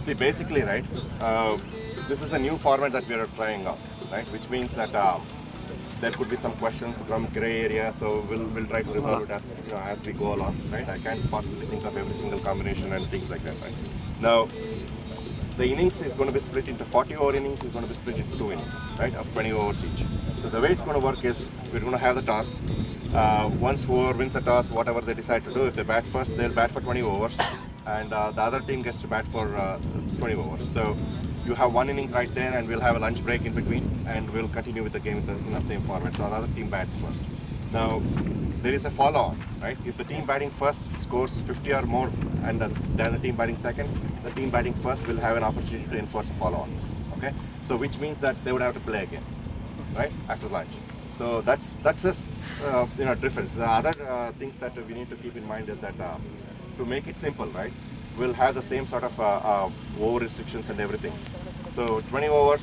See, basically, right, this is a new format that we are trying out, right, which means that there could be some questions from gray area, so we'll try to resolve it as as we go along, right? I can't possibly think of every single combination and things like that, right? Now, the innings is going to be split into 40-over innings, is going to be split into 2 innings, right, of 20 overs each. So the way it's going to work is we're going to have the toss. Once whoever wins the toss, whatever they decide to do, if they bat first, they'll bat for 20 overs, and the other team gets to bat for 20 overs. So you have 1 inning right there, and we'll have a lunch break in between, and we'll continue with the game in the same format. So the other team bats first. Now, there is a follow-on, right? If the team batting first scores 50 or more, and then the team batting second, the team batting first will have an opportunity to enforce a follow-on. Okay, so which means that they would have to play again, right, after lunch. So that's just difference. The other things that we need to keep in mind is that to make it simple, right, we'll have the same sort of over restrictions and everything. So 20 overs,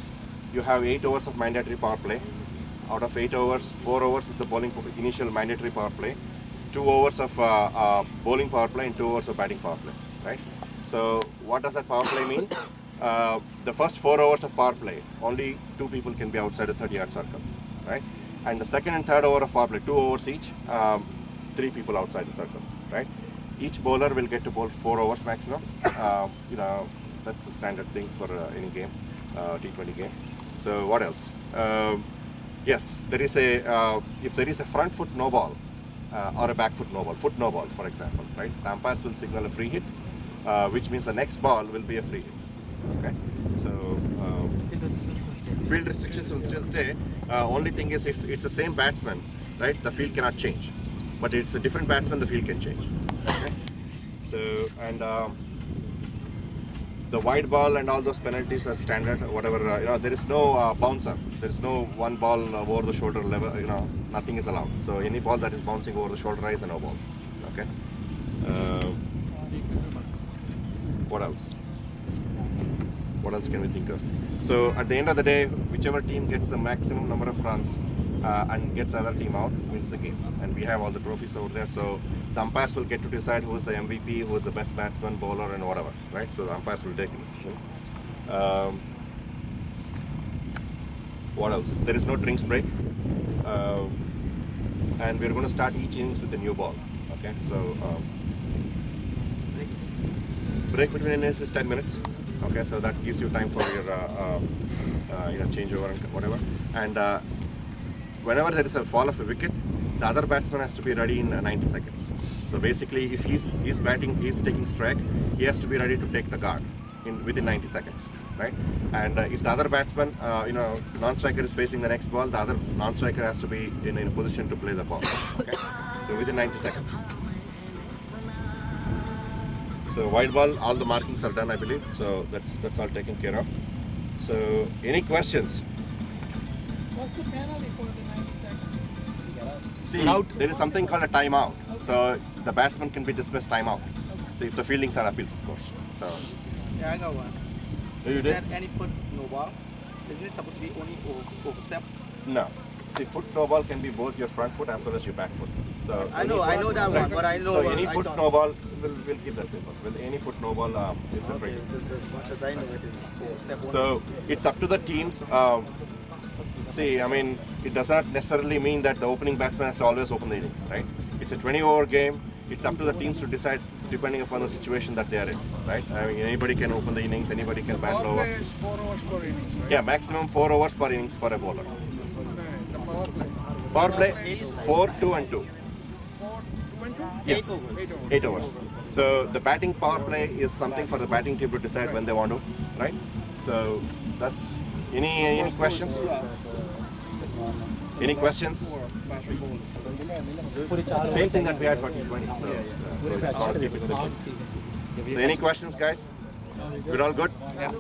you have 8 overs of mandatory power play. Out of 8 overs, 4 overs is the bowling initial mandatory power play, 2 overs of bowling power play, and 2 overs of batting power play, right? So what does that power play mean? The first 4 overs of power play, only 2 people can be outside the 30-yard circle, right? And the second and third over of power play, 2 overs each, 3 people outside the circle, right? Each bowler will get to bowl 4 overs maximum. That's the standard thing for any game, T20 game. So what else? Yes, there is if there is a front foot no ball or a back foot no ball, for example, right? The umpires will signal a free hit, which means the next ball will be a free hit. Okay, so field restrictions will still stay. Only thing is, if it's the same batsman, right, the field cannot change. But it's a different batsman, the field can change. Okay, so and the wide ball and all those penalties are standard. Whatever there is no bouncer. There is no one ball over the shoulder level. Nothing is allowed. So any ball that is bouncing over the shoulder is a no ball. Okay. What else? What else can we think of? So at the end of the day, whichever team gets the maximum number of runs and gets the other team out wins the game. And we have all the trophies over there. So the umpires will get to decide who is the MVP, who is the best batsman, bowler, and whatever. Right? So the umpires will take a decision. What else? There is no drinks break. And we're going to start each innings with a new ball. Okay? So break between innings is 10 minutes. Okay, so that gives you time for your changeover and whatever. And whenever there is a fall of a wicket, the other batsman has to be ready in 90 seconds. So basically, if he's batting, he's taking strike, he has to be ready to take the guard within 90 seconds, right? And if the other batsman, non-striker is facing the next ball, the other non-striker has to be in a position to play the ball. Okay, so within 90 seconds. So wide ball, all the markings are done, I believe. So that's all taken care of. So any questions? What's the penalty for the 90 seconds? See, there is something called a timeout. So the batsman can be dismissed timeout. So if the fieldings are appeals, of course. So Yeah, I got one. you Is did? that any foot no ball? Isn't it supposed to be only overstep? No. See, foot no ball can be both your front foot as well as your back foot. So I know that one, but I know. So any foot no ball will keep that simple. Will any foot no ball is a free. As much as I know, it is overstep. So it's up to the teams. See, I mean, it does not necessarily mean that the opening batsman has to always open the innings, right? It's a 20-over game. It's up to the teams to decide depending upon the situation that they are in, right? I mean, anybody can open the innings, anybody can bat Power lower. play is 4 hours per innings, right? Yeah, maximum 4 overs per innings for a bowler. The power play. Power play, 4, 2 and 2. 4, 2 and 2? Yes, 8 overs. 8 overs. So the batting power play is something for the batting team to decide when they want to, right? So that's, any questions? Any questions? Same thing that we had for T20. So it's called keep it simple. So any questions, guys? We're all good? Yeah.